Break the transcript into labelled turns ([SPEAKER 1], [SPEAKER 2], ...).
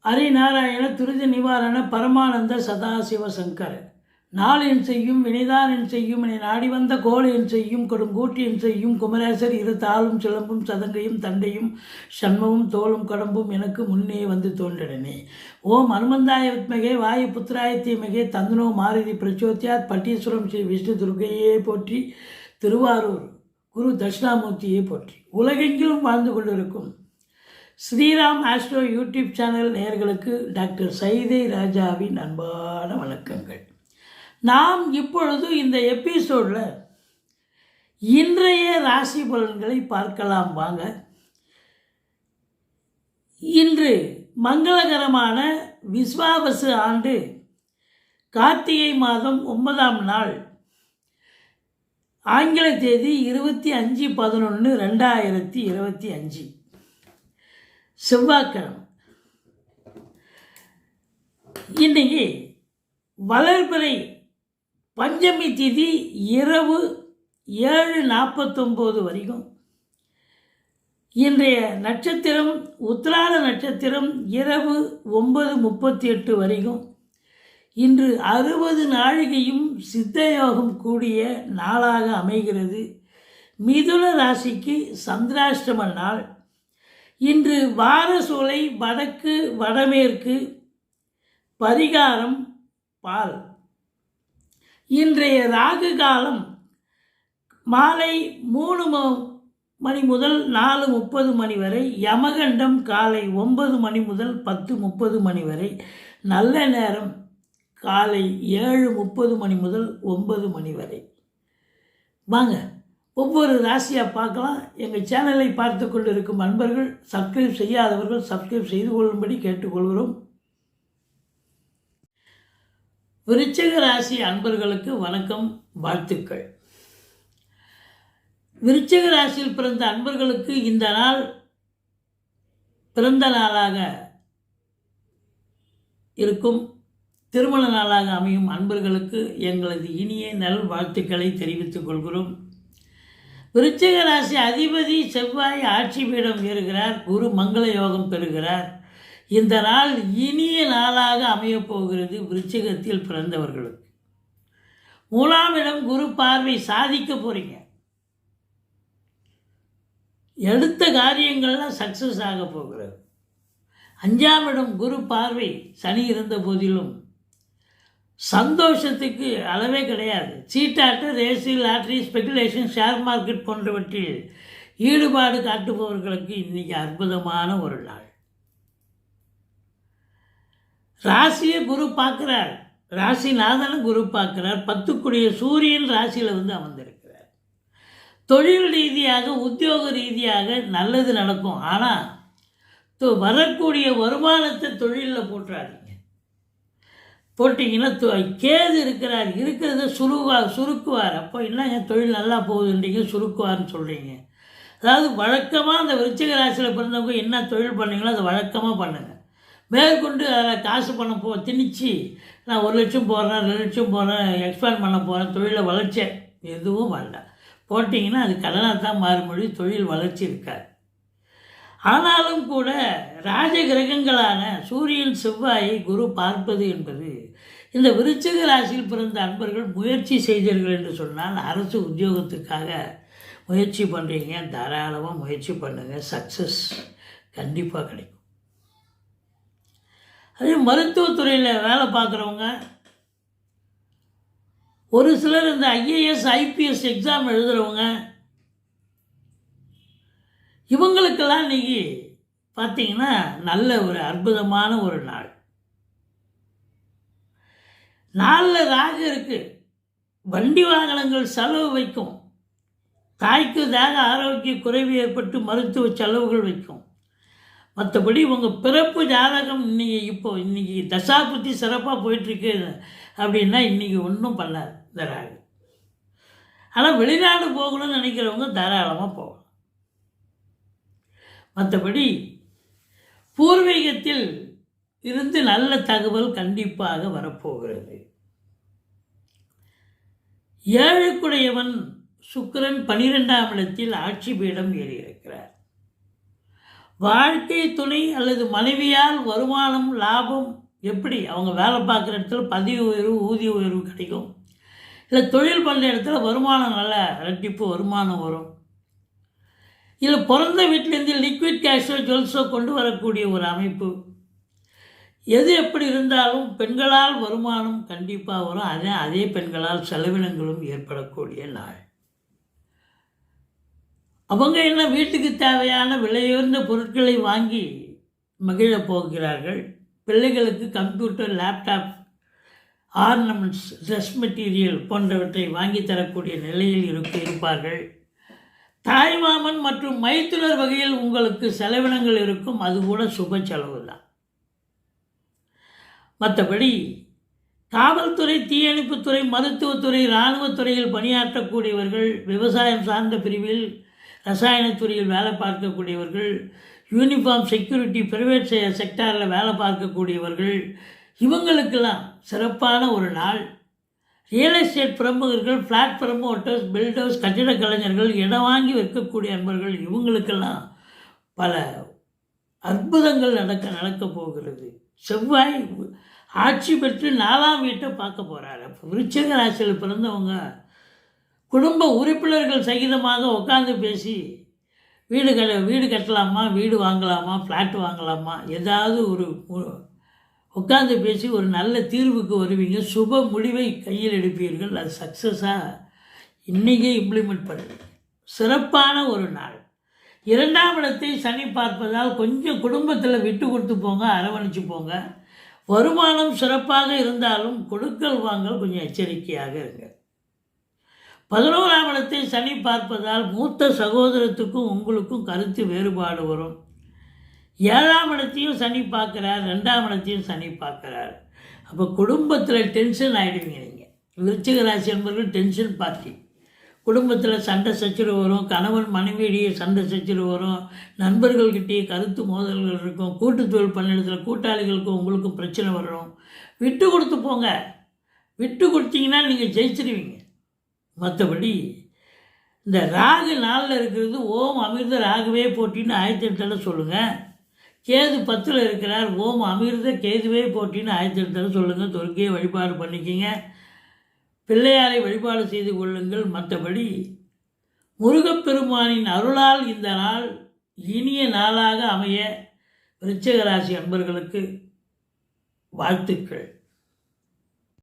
[SPEAKER 1] ஹரிநாராயண துரித நிவாரண பரமானந்த சதாசிவ சங்கர நாளின் செய்யும் வினைதானின் செய்யும் என நாடி வந்த கோளின் செய்யும் கொடுங்கூட்டியின் செய்யும் குமரேசர் இரு தாளும் சிலம்பும் சதங்கையும் தண்டையும் சண்மமும் தோளும் கடம்பும் எனக்கு முன்னே வந்து தோன்றினே. ஓம் அனுமந்தாய வித்மகே வாயு புத்திராய தீமகே தந்தனோ மாருதி பிரச்சோத்தியாத் பட்டீஸ்வரம் ஸ்ரீ விஷ்ணு துர்கையே போற்றி. திருவாரூர் குரு தட்சிணாமூர்த்தியை போற்றி. உலகெங்கிலும் வாழ்ந்து கொண்டிருக்கும் ஸ்ரீராம் ஆஸ்ட்ரோ யூடியூப் சேனல் நேயர்களுக்கு டாக்டர் சைதை ராஜாவின் அன்பான வணக்கங்கள். நாம் இப்பொழுது இந்த எபிசோடில் இன்றைய ராசி பலன்களை பார்க்கலாம் வாங்க. இன்று மங்களகரமான விஸ்வாவசு ஆண்டு கார்த்திகை மாதம் 9ஆம் நாள், ஆங்கில தேதி 25/11/2025 செவ்வாய்க்கிழமை. இன்னைக்கு வளர்பிறை பஞ்சமி திதி இரவு 7:49 வரைக்கும். இன்றைய நட்சத்திரம் உத்திராட நட்சத்திரம் இரவு 9:38 வரைக்கும். இன்று 60 நாழிகையும் சித்தயோகம் கூடிய நாளாக அமைகிறது. மிதுன ராசிக்கு சந்திராஷ்டம நாள். இன்று வாரசூலை வடக்கு வடமேற்கு, பரிகாரம் பால். இன்றைய ராகு காலம் மாலை 3 மணி முதல் 4:30 மணி வரை, யமகண்டம் காலை 9 மணி முதல் 10:30 மணி வரை, நல்ல நேரம் காலை 7:30 மணி முதல் 9 மணி வரை. வாங்க ஒவ்வொரு ராசியாக பார்க்கலாம். எங்கள் சேனலை பார்த்து கொண்டு இருக்கும் அன்பர்கள், சப்ஸ்கிரைப் செய்யாதவர்கள் சப்ஸ்கிரைப் செய்து கொள்ளும்படி கேட்டுக்கொள்கிறோம். விருச்சிக ராசி அன்பர்களுக்கு வணக்கம், வாழ்த்துக்கள். விருச்சிக ராசியில் பிறந்த அன்பர்களுக்கு இந்த நாள் பிறந்த நாளாக இருக்கும். திருமண நாளாக அமையும் அன்பர்களுக்கு எங்களது இனிய நல் வாழ்த்துக்களை தெரிவித்துக் கொள்கிறோம். விருச்சிக ராசி அதிபதி செவ்வாய் ஆட்சி பீடம் ஏறுகிறார். குரு மங்கள யோகம் பெறுகிறார். இந்த நாள் இனிய நாளாக அமையப்போகிறது விருச்சிகத்தில் பிறந்தவர்களுக்கு. 3ஆம் இடம் குரு பார்வை, சாதிக்க போகிறீங்க. எடுத்த காரியங்கள்லாம் சக்ஸஸ் ஆக போகிறது. 5ஆம் இடம் குரு பார்வை, சனி இருந்த போதிலும் சந்தோஷத்துக்கு அளவே கிடையாது. சீட்டாட்டு, race, lottery, speculation, share market போன்றவற்றில் ஈடுபாடு காட்டுபவர்களுக்கு இன்றைக்கி அற்புதமான ஒரு நாள். ராசியை குரு பார்க்குறார். ராசிநாதனும் குரு பார்க்குறார். 10 சூரியன் ராசியில் அமர்ந்திருக்கிறார். தொழில் ரீதியாக, உத்தியோக ரீதியாக நல்லது நடக்கும். ஆனால் வரக்கூடிய வருமானத்தை தொழிலில் போட்டுறாதீங்க. போட்டிங்கன்னா கேது இருக்கிறார், இருக்கிறத சுருக்குவார். அப்போ என்ன, என் தொழில் நல்லா போகுதுன்றீங்க, சுருக்குவார்னு சொல்கிறீங்க. அதாவது வழக்கமாக அந்த விருச்சிக ராசியில் பிறந்தவங்க என்ன தொழில் பண்ணீங்களோ அதை வழக்கமாக பண்ணுங்கள். மேற்கொண்டு அதில் காசு பண்ண திணிச்சு நான் 1 லட்சம் போடுறேன், 2 லட்சம் போடுறேன், எக்ஸ்பேண்ட் பண்ண போகிறேன், தொழிலை வளர்ச்சி எதுவும் வேண்டாம். போட்டிங்கன்னா அது கடனாக தான் மாறுமொழி, தொழில் வளர்ச்சி இருக்காது. ஆனாலும் கூட ராஜ கிரகங்களான சூரியன் செவ்வாயை குரு பார்ப்பது என்பது, இந்த விருச்சிக ராசியில் பிறந்த அன்பர்கள் முயற்சி செய்தீர்கள் என்று சொன்னால், அரசு உத்தியோகத்துக்காக முயற்சி பண்ணுறீங்க, தாராளமாக முயற்சி பண்ணுங்கள், சக்ஸஸ் கண்டிப்பாக கிடைக்கும். அதே மருத்துவத்துறையில் வேலை பார்க்குறவங்க, ஒரு சிலர் இந்த IAS IPS எக்ஸாம் எழுதுகிறவங்க, இவங்களுக்கெல்லாம் இன்றைக்கி பார்த்தீங்கன்னா நல்ல ஒரு அற்புதமான ஒரு நாள். நாளில் ராகு இருக்குது. வண்டி வாகனங்கள் செலவு வைக்கும். தாய்க்கு தேக ஆரோக்கிய குறைவு ஏற்பட்டு மருத்துவ செலவுகள் வைக்கும். மற்றபடி உங்கள் பிறப்பு ஜாதகம் இன்றைக்கி தசாபுத்தி சிறப்பாக போயிட்டுருக்கு அப்படின்னா இன்றைக்கி ஒன்றும் பண்ணாது இந்த ராகு. ஆனால் வெளிநாடு போகணும்னு நினைக்கிறவங்க தாராளமாக போகலாம். மற்றபடி பூர்வீகத்தில் இருந்து நல்ல தகவல் கண்டிப்பாக வரப்போகிறது. 7க்குடையவன் சுக்கிரன் 12ஆம் இடத்தில் ஆட்சி பீடம் ஏறியிருக்கிறார். வாழ்க்கை துணை அல்லது மனைவியால் வருமானம் லாபம் எப்படி அவங்க வேலை பார்க்குற இடத்துல பதவி உயர்வு ஊதிய உயர்வு கிடைக்கும், இல்லை தொழில் பண்ணுற இடத்துல வருமானம் நல்லா ரெட்டிப்பு வருமானம் வரும், இல்லை பிறந்த வீட்டிலேருந்து லிக்விட் கேஷோ ஜுவல்ஸோ கொண்டு வரக்கூடிய ஒரு அமைப்பு. எது எப்படி இருந்தாலும் பெண்களால் வருமானம் கண்டிப்பாக வரும். அதே பெண்களால் செலவினங்களும் ஏற்படக்கூடிய நாள். அவங்க என்ன வீட்டுக்கு தேவையான விலையுயர்ந்த பொருட்களை வாங்கி மகிழப் போகிறார்கள். பிள்ளைகளுக்கு computer, laptop, ornaments, dress material போன்றவற்றை வாங்கி தரக்கூடிய நிலையில் இருப்பார்கள். தாய்மாமன் மற்றும் மைத்துனர் வகையில் உங்களுக்கு செலவினங்கள் இருக்கும். அது கூட சுப செலவு தான். மற்றபடி காவல்துறை, தீயணைப்புத்துறை, மருத்துவத்துறை, இராணுவத்துறையில் பணியாற்றக்கூடியவர்கள், விவசாயம் சார்ந்த பிரிவில், ரசாயனத்துறையில் வேலை பார்க்கக்கூடியவர்கள், யூனிஃபார்ம் செக்யூரிட்டி பிரைவேட் செக்டாரில் வேலை பார்க்கக்கூடியவர்கள், இவங்களுக்கெல்லாம் சிறப்பான ஒரு நாள். ரியல் எஸ்டேட் பிரமுகர்கள், ஃப்ளாட் ப்ரமோட்டர்ஸ், பில்டர்ஸ், கட்டிடக் கலைஞர்கள், இடம் வாங்கி விற்கக்கூடிய அன்பர்கள், இவங்களுக்கெல்லாம் பல அற்புதங்கள் நடக்கப் போகிறது. செவ்வாய் ஆட்சி பெற்று 4ஆம் வீட்டை பார்க்க போகிறாரு. விருச்சிக ராசியில் பிறந்தவங்க குடும்ப உறுப்பினர்கள் சகிதமாக உட்காந்து பேசி வீடு கட்டலாமா, வீடு வாங்கலாமா, ஃப்ளாட் வாங்கலாமா, ஏதாவது ஒரு உட்காந்து பேசி ஒரு நல்ல தீர்வுக்கு வருவீங்க. சுப முடிவை கையில் எடுப்பீர்கள். அது சக்ஸஸாக இன்றைக்கே இம்ப்ளிமெண்ட் பண்ணுவீங்க. சிறப்பான ஒரு நாள். 2ஆம் இடத்தை சனி பார்ப்பதால் கொஞ்சம் குடும்பத்தில் விட்டு கொடுத்து போங்க, அரவணைச்சு போங்க. வருமானம் சிறப்பாக இருந்தாலும் கொடுக்கல் வாங்கல் கொஞ்சம் எச்சரிக்கையாக இருங்க. 11ஆம் இடத்தை சனி பார்ப்பதால் மூத்த சகோதரத்துக்கும் உங்களுக்கும் கருத்து வேறுபாடு வரும். 7ஆம் இடத்தையும் சனி பார்க்குறார், 2ஆம் இடத்தையும் சனி பார்க்குறார். அப்போ குடும்பத்தில் டென்ஷன் ஆகிடுவீங்க. நீங்கள் விருச்சிக ராசி என்பவர்கள் டென்ஷன் பார்ட்டி. குடும்பத்தில் சண்டை சச்சரவு வரும், கணவன் மனைவியிடையே சண்டை சச்சரவு வரும், நண்பர்கள்கிட்டயே கருத்து மோதல்கள் இருக்கும், கூட்டு தொழில் பண்ண இடத்துல கூட்டாளிகளுக்கும் உங்களுக்கும் பிரச்சனை வரும். விட்டு கொடுத்து போங்க. விட்டு கொடுத்தீங்கன்னா நீங்கள் ஜெயிச்சிருவீங்க. மற்றபடி இந்த ராகு நாளில் இருக்கிறது ஓம் அமிர்த ராகுவே போட்டின்னு 1008 சொல்லுங்கள். கேது 10ல் இருக்கிறார். ஓம் அமிர்த கேதுவே போட்டின்னு 1008 சொல்லுங்கள். துர்க்கையை வழிபாடு பண்ணிக்கிங்க. பிள்ளையாரை வழிபாடு செய்து கொள்ளுங்கள். மற்றபடி முருகப்பெருமானின் அருளால் இந்த நாள் இனிய நாளாக அமைய விருச்சிக ராசி அன்பர்களுக்கு வாழ்த்துக்கள்.